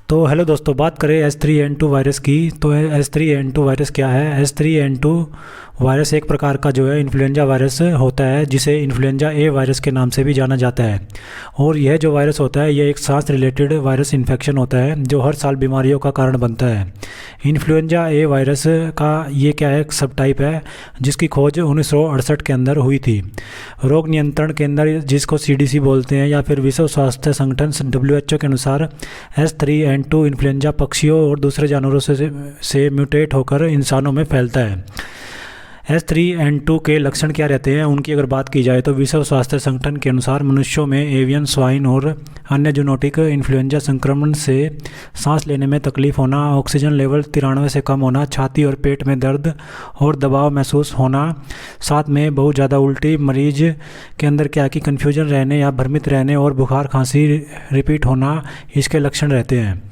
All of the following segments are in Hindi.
तो हेलो दोस्तों, बात करें H3N2 वायरस की। तो H3N2 वायरस क्या है? H3N2 वायरस एक प्रकार का जो है इन्फ्लुएंजा वायरस होता है, जिसे इन्फ्लुएंजा ए वायरस के नाम से भी जाना जाता है। और यह जो वायरस होता है, यह एक सांस रिलेटेड वायरस इन्फेक्शन होता है जो हर साल बीमारियों का कारण बनता है। इन्फ्लुएंजा ए वायरस का ये क्या है, एक सब टाइप है जिसकी खोज 1968 के अंदर हुई थी। रोग नियंत्रण केंद्र, जिसको CDC बोलते हैं, या फिर विश्व स्वास्थ्य संगठन WHO के अनुसार H3N2 इन्फ्लुएंजा पक्षियों और दूसरे जानवरों से म्यूटेट होकर इंसानों में फैलता है। H3N2 के लक्षण क्या रहते हैं, उनकी अगर बात की जाए तो विश्व स्वास्थ्य संगठन के अनुसार मनुष्यों में एवियन स्वाइन और अन्य जूनोटिक इन्फ्लुएंजा संक्रमण से सांस लेने में तकलीफ होना, ऑक्सीजन लेवल 93 से कम होना, छाती और पेट में दर्द और दबाव महसूस होना, साथ में बहुत ज़्यादा उल्टी, मरीज के अंदर क्या कि कन्फ्यूजन रहने या भ्रमित रहने और बुखार खांसी रिपीट होना, इसके लक्षण रहते हैं।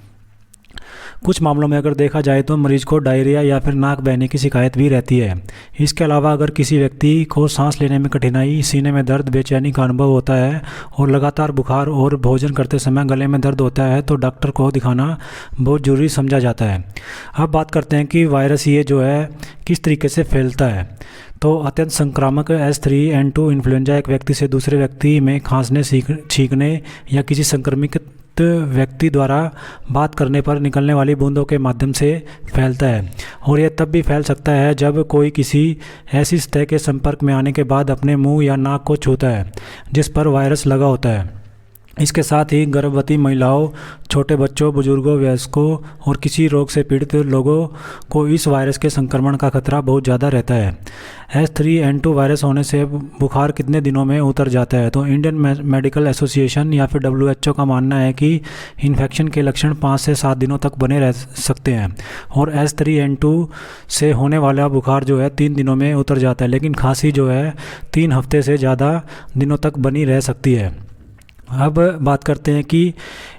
कुछ मामलों में अगर देखा जाए तो मरीज को डायरिया या फिर नाक बहने की शिकायत भी रहती है। इसके अलावा अगर किसी व्यक्ति को सांस लेने में कठिनाई, सीने में दर्द, बेचैनी का अनुभव होता है और लगातार बुखार और भोजन करते समय गले में दर्द होता है तो डॉक्टर को दिखाना बहुत ज़रूरी समझा जाता है। अब बात करते हैं कि वायरस ये जो है किस तरीके से फैलता है। तो अत्यंत संक्रामक H3N2 इन्फ्लुएंजा एक व्यक्ति से दूसरे व्यक्ति में खांसने, छींकने या किसी संक्रमित व्यक्ति द्वारा बात करने पर निकलने वाली बूंदों के माध्यम से फैलता है। और यह तब भी फैल सकता है जब कोई किसी ऐसी सतह के संपर्क में आने के बाद अपने मुंह या नाक को छूता है जिस पर वायरस लगा होता है। इसके साथ ही गर्भवती महिलाओं, छोटे बच्चों, बुजुर्गों, वयस्कों और किसी रोग से पीड़ित लोगों को इस वायरस के संक्रमण का खतरा बहुत ज़्यादा रहता है। H3N2 वायरस होने से बुखार कितने दिनों में उतर जाता है? तो इंडियन मेडिकल एसोसिएशन या फिर WHO का मानना है कि इन्फेक्शन के लक्षण 5 से 7 दिनों तक बने रह सकते हैं और H3N2 से होने वाला बुखार जो है 3 दिनों में उतर जाता है, लेकिन खांसी जो है 3 हफ्ते से ज़्यादा दिनों तक बनी रह सकती है। अब बात करते हैं कि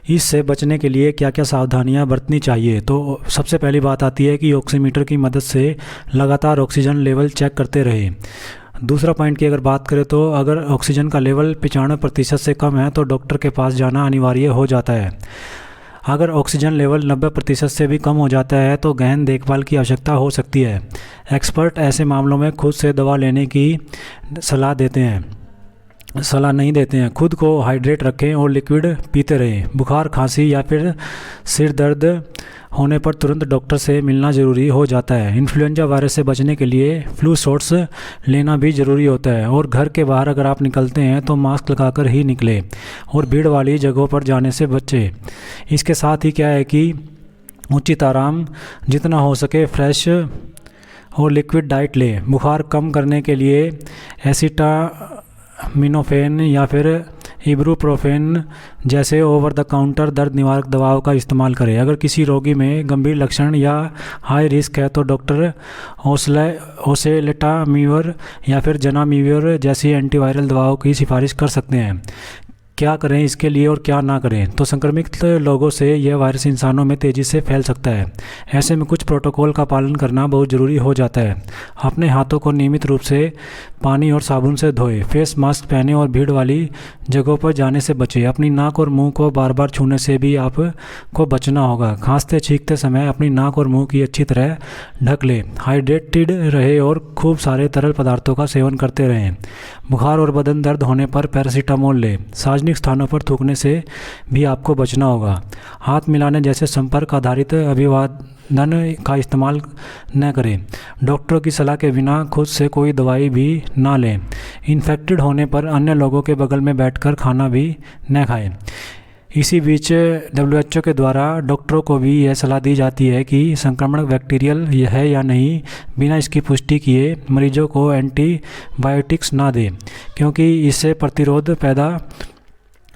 इससे बचने के लिए क्या क्या सावधानियां बरतनी चाहिए। तो सबसे पहली बात आती है कि ऑक्सीमीटर की मदद से लगातार ऑक्सीजन लेवल चेक करते रहें। दूसरा पॉइंट की अगर बात करें तो अगर ऑक्सीजन का लेवल 95% से कम है तो डॉक्टर के पास जाना अनिवार्य हो जाता है। अगर ऑक्सीजन लेवल 90% से भी कम हो जाता है तो गहन देखभाल की आवश्यकता हो सकती है। एक्सपर्ट ऐसे मामलों में खुद से दवा लेने की सलाह नहीं देते हैं। खुद को हाइड्रेट रखें और लिक्विड पीते रहें। बुखार, खांसी या फिर सिर दर्द होने पर तुरंत डॉक्टर से मिलना ज़रूरी हो जाता है। इन्फ्लुएंजा वायरस से बचने के लिए फ्लू शॉट्स लेना भी ज़रूरी होता है और घर के बाहर अगर आप निकलते हैं तो मास्क लगाकर ही निकलें और भीड़ वाली जगहों पर जाने से बचें। इसके साथ ही क्या है कि उचित आराम, जितना हो सके फ्रेश और लिक्विड डाइट लें। बुखार कम करने के लिए एसिटामिनोफेन या फिर इब्रूप्रोफेन जैसे ओवर द काउंटर दर्द निवारक दवाओं का इस्तेमाल करें। अगर किसी रोगी में गंभीर लक्षण या हाई रिस्क है तो डॉक्टर ओसेल्टामिविर या फिर जनामिविर जैसी एंटीवायरल दवाओं की सिफारिश कर सकते हैं। क्या करें इसके लिए और क्या ना करें? तो संक्रमित लोगों से यह वायरस इंसानों में तेज़ी से फैल सकता है। ऐसे में कुछ प्रोटोकॉल का पालन करना बहुत ज़रूरी हो जाता है। अपने हाथों को नियमित रूप से पानी और साबुन से धोएं। फेस मास्क पहने और भीड़ वाली जगहों पर जाने से बचें। अपनी नाक और मुंह को बार बार छूने से भी आपको बचना होगा। खांसते छींकते समय अपनी नाक और मुंह की अच्छी तरह ढक लें। हाइड्रेटेड रहे और खूब सारे तरल पदार्थों का सेवन करते रहें। बुखार और बदन दर्द होने पर पैरासीटामोल लें। सार्वजनिक स्थानों पर थूकने से भी आपको बचना होगा। हाथ मिलाने जैसे संपर्क आधारित अभिवादन का इस्तेमाल न करें। डॉक्टरों की सलाह के बिना खुद से कोई दवाई भी ना लें। इन्फेक्टेड होने पर अन्य लोगों के बगल में बैठकर खाना भी न खाएं। इसी बीच WHO के द्वारा डॉक्टरों को भी यह सलाह दी जाती है कि संक्रमण बैक्टीरियल है या नहीं, बिना इसकी पुष्टि किए मरीजों को एंटीबायोटिक्स ना दें, क्योंकि इससे प्रतिरोध पैदा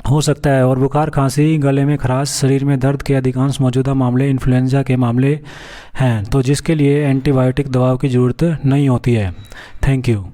हो सकता है। और बुखार, खांसी, गले में खराश, शरीर में दर्द के अधिकांश मौजूदा मामले इन्फ्लुएंजा के मामले हैं, तो जिसके लिए एंटीबायोटिक दवाओं की ज़रूरत नहीं होती है। Thank you.